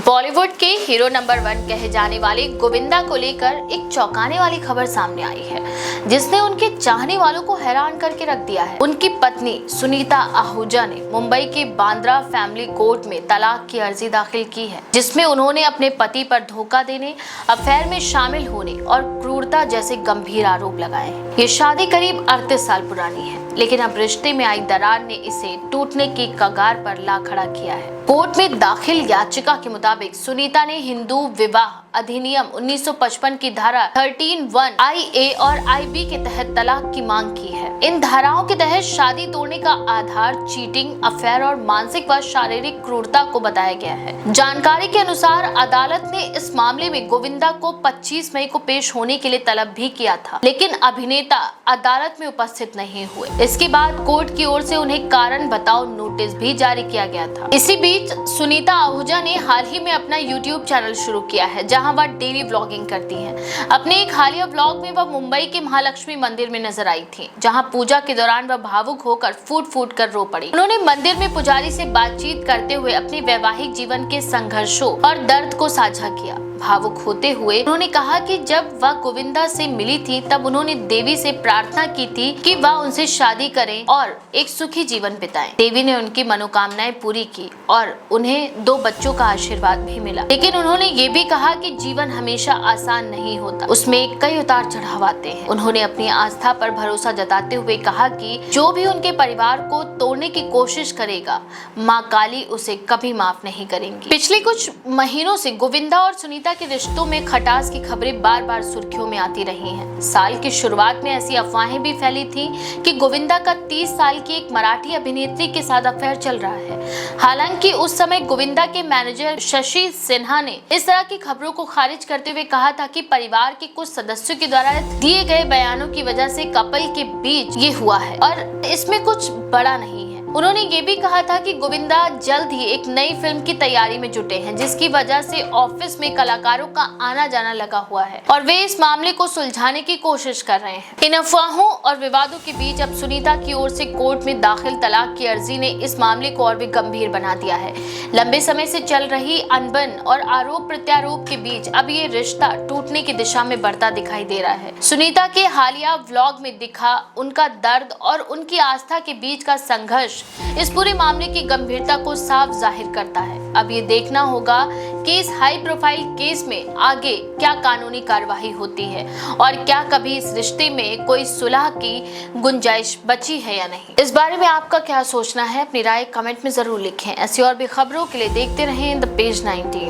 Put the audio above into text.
बॉलीवुड के hero number 1 कहे जाने वाले गोविंदा को लेकर एक चौंकाने वाली खबर सामने आई है, जिसने उनके चाहने वालों को हैरान करके रख दिया है। उनकी पत्नी सुनीता आहूजा ने मुंबई के बांद्रा फैमिली कोर्ट में तलाक की अर्जी दाखिल की है, जिसमें उन्होंने अपने पति पर धोखा देने, अफेयर में शामिल होने और क्रूरता जैसे गंभीर आरोप लगाए हैं। ये शादी करीब 38 साल पुरानी है, लेकिन अब रिश्ते में आई दरार ने इसे टूटने की कगार पर ला खड़ा किया है। कोर्ट में दाखिल याचिका के मुताबिक सुनीता ने हिंदू विवाह अधिनियम 1955 की धारा 13(1) IA और IB के तहत तलाक की मांग की है। इन धाराओं के तहत शादी तोड़ने का आधार चीटिंग, अफेयर और मानसिक व शारीरिक क्रूरता को बताया गया है। जानकारी के अनुसार अदालत ने इस मामले में गोविंदा को 25 मई को पेश होने के लिए तलब भी किया था, लेकिन अभिनेता अदालत में उपस्थित नहीं हुए। इसके बाद कोर्ट की ओर से उन्हें कारण बताओ नोटिस भी जारी किया गया था। इसी बीच सुनीता आहूजा ने हाल ही में अपना YouTube चैनल शुरू किया है, जहां वह डेली व्लॉगिंग करती हैं। अपने एक हालिया व्लॉग में वह मुंबई के महालक्ष्मी मंदिर में नजर आई थी, जहां पूजा के दौरान वह भावुक होकर फूट कर रो पड़ी। उन्होंने मंदिर में पुजारी से बातचीत करते हुए अपने वैवाहिक जीवन के संघर्षों और दर्द को साझा किया। भावुक होते हुए उन्होंने कहा कि जब वह गोविंदा से मिली थी, तब उन्होंने देवी से प्रार्थना की थी कि वह उनसे शादी करें और एक सुखी जीवन बिताएं। देवी ने उनकी मनोकामनाएं पूरी की और उन्हें 2 बच्चों का आशीर्वाद भी मिला। लेकिन उन्होंने ये भी कहा कि जीवन हमेशा आसान नहीं होता, उसमें कई उतार चढ़ाव आते हैं। उन्होंने अपनी आस्था पर भरोसा जताते हुए कहा कि जो भी उनके परिवार को तोड़ने की कोशिश करेगा, माँ काली उसे कभी माफ नहीं करेंगी। पिछले कुछ महीनों से गोविंदा और सुनीता के रिश्तों में खटास की खबरें बार-बार सुर्खियों में आती रही हैं। साल की शुरुआत में ऐसी अफवाहें भी फैली थी कि गोविंदा का 30 साल की एक मराठी अभिनेत्री के साथ अफेयर चल रहा है। हालांकि उस समय गोविंदा के मैनेजर शशि सिन्हा ने इस तरह की खबरों को खारिज करते हुए कहा था कि परिवार के कुछ सदस्यों के द्वारा दिए गए बयानों की वजह से कपल के बीच ये हुआ है और इसमें कुछ बड़ा नहीं है। उन्होंने ये भी कहा था कि गोविंदा जल्द ही एक नई फिल्म की तैयारी में जुटे हैं, जिसकी वजह से ऑफिस में कलाकारों का आना जाना लगा हुआ है और वे इस मामले को सुलझाने की कोशिश कर रहे हैं। इन अफवाहों और विवादों के बीच अब सुनीता की ओर से कोर्ट में दाखिल तलाक की अर्जी ने इस मामले को और भी गंभीर बना दिया है। लंबे समय से चल रही अनबन और आरोप प्रत्यारोप के बीच अब ये रिश्ता टूटने की दिशा में बढ़ता दिखाई दे रहा है। सुनीता के हालिया व्लॉग में दिखा उनका दर्द और उनकी आस्था के बीच का संघर्ष इस पूरे मामले की गंभीरता को साफ जाहिर करता है। अब ये देखना होगा कि इस हाई प्रोफाइल केस में आगे क्या कानूनी कार्यवाही होती है और क्या कभी इस रिश्ते में कोई सुलह की गुंजाइश बची है या नहीं। इस बारे में आपका क्या सोचना है, अपनी राय कमेंट में जरूर लिखें। ऐसी और भी खबरों के लिए देखते रहें द पेज 19।